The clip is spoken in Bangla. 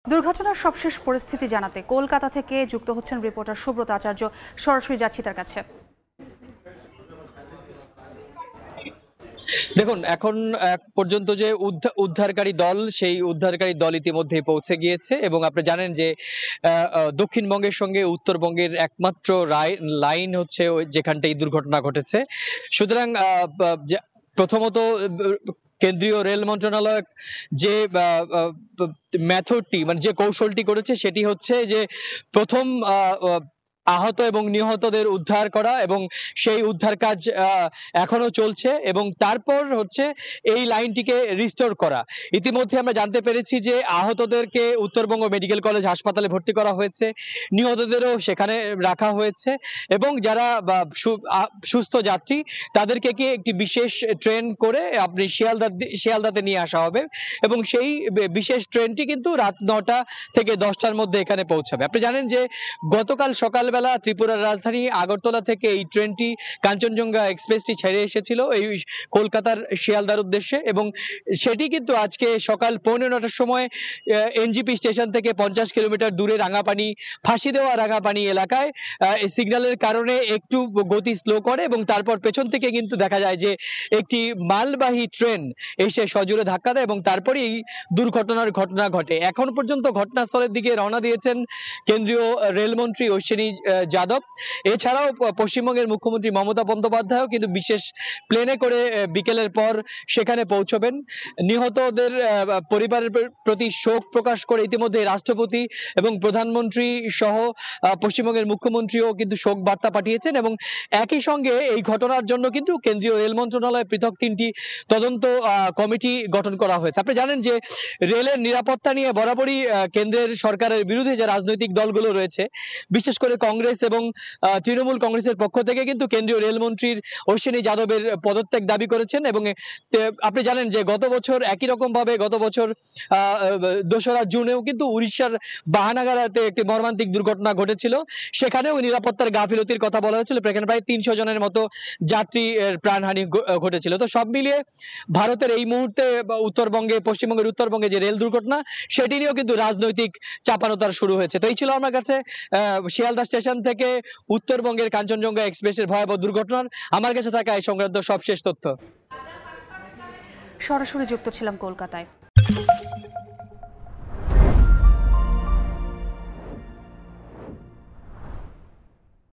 দুর্ঘটনার সবশেষ পরিস্থিতি জানাতে কলকাতা থেকে যুক্ত হচ্ছেন রিপোর্টার সুব্রত আচার্য। সরাসরি যাচ্ছি তার কাছে। দেখুন, এখন পর্যন্ত যে উদ্ধারকারী দল, সেই উদ্ধারকারী দল ইতিমধ্যে পৌঁছে গিয়েছে এবং আপনি জানেন যে দক্ষিণবঙ্গের সঙ্গে উত্তরবঙ্গের একমাত্র লাইন হচ্ছে যেখানটা এই দুর্ঘটনা ঘটেছে। সুতরাং প্রথমত কেন্দ্রীয় রেল মন্ত্রণালয় যে মেথডটি, মানে যে কৌশলটি করেছে, সেটি হচ্ছে যে প্রথম আহত এবং নিহতদের উদ্ধার করা, এবং সেই উদ্ধার কাজ এখনো চলছে, এবং তারপর হচ্ছে এই লাইনটিকে রিস্টোর করা। ইতিমধ্যে আমরা জানতে পেরেছি যে আহতদেরকে উত্তরবঙ্গ মেডিকেল কলেজ হাসপাতালে ভর্তি করা হয়েছে, নিহতদেরও সেখানে রাখা হয়েছে, এবং যারা সুস্থ যাত্রী তাদেরকে কি একটি বিশেষ ট্রেন করে আপনি শিয়ালদাতে নিয়ে আসা হবে, এবং সেই বিশেষ ট্রেনটি কিন্তু রাত 9টা থেকে 10টার মধ্যে এখানে পৌঁছাবে। আপনি জানেন যে গতকাল সকালবেলা ত্রিপুরার রাজধানী আগরতলা থেকে এই ট্রেনটি কাঞ্চনজঙ্ঘা এক্সপ্রেসটি ছেড়ে এসেছিল এই কলকাতার শিয়ালদার উদ্দেশ্যে, এবং সেটি কিন্তু আজকে সকাল 9:15টার সময় এনজিপি স্টেশন থেকে 50 কিলোমিটার দূরে রাঙাপানি, ফাঁসি দেওয়া রাঙাপানি এলাকায় সিগন্যালের কারণে একটু গতি স্লো করে, এবং তারপর পেছন থেকে কিন্তু দেখা যায় যে একটি মালবাহী ট্রেন এসে সজোরে ধাক্কা দেয়, এবং তারপরে এই দুর্ঘটনার ঘটনা ঘটে। এখন পর্যন্ত ঘটনাস্থলের দিকে রওনা দিয়েছেন কেন্দ্রীয় রেলমন্ত্রী অশ্বিনী যাদব। এছাড়াও পশ্চিমবঙ্গের মুখ্যমন্ত্রী মমতা বন্দ্যোপাধ্যায়ও কিন্তু বিশেষ প্লেনে করে বিকেলের পর সেখানে পৌঁছবেন। নিহতদের পরিবারের প্রতি শোক প্রকাশ করে ইতিমধ্যে রাষ্ট্রপতি এবং প্রধানমন্ত্রী সহ পশ্চিমবঙ্গের মুখ্যমন্ত্রীও কিন্তু শোক বার্তা পাঠিয়েছেন, এবং একই সঙ্গে এই ঘটনার জন্য কিন্তু কেন্দ্রীয় রেল মন্ত্রণালয়ে পৃথক 3টি তদন্ত কমিটি গঠন করা হয়েছে। আপনি জানেন যে রেলের নিরাপত্তা নিয়ে বরাবরই কেন্দ্রের সরকারের বিরুদ্ধে যে রাজনৈতিক দলগুলো রয়েছে, বিশেষ করে কংগ্রেস এবং তৃণমূল কংগ্রেসের পক্ষ থেকে কিন্তু কেন্দ্রীয় রেলমন্ত্রীর অশ্বিনী যাদবের পদত্যাগ দাবি করেছেন। এবং আপনি জানেন যে গত বছর একই রকম ভাবে গত বছর 2রা জুনেও কিন্তু উড়িষ্যার বাহানাগাড়াতে একটি মর্মান্তিক দুর্ঘটনা ঘটেছিল, সেখানেও নিরাপত্তার গাফিলতির কথা বলা হয়েছিল, এখানে প্রায় 300 জনের মতো যাত্রী প্রাণহানি ঘটেছিল। তো সব মিলিয়ে ভারতের এই মুহূর্তে পশ্চিমবঙ্গের উত্তরবঙ্গে যে রেল দুর্ঘটনা, সেটি নিয়েও কিন্তু রাজনৈতিক চাপানোতার শুরু হয়েছে। তো এই ছিল আমার কাছে শিয়ালদা স্টেশন থেকে উত্তরবঙ্গের কাঞ্চনজঙ্ঘা এক্সপ্রেসের ভয়াবহ দুর্ঘটনার আমার কাছে থাকা এই সংক্রান্ত সবশেষ তথ্য। সরাসরি যুক্ত ছিলাম কলকাতায়।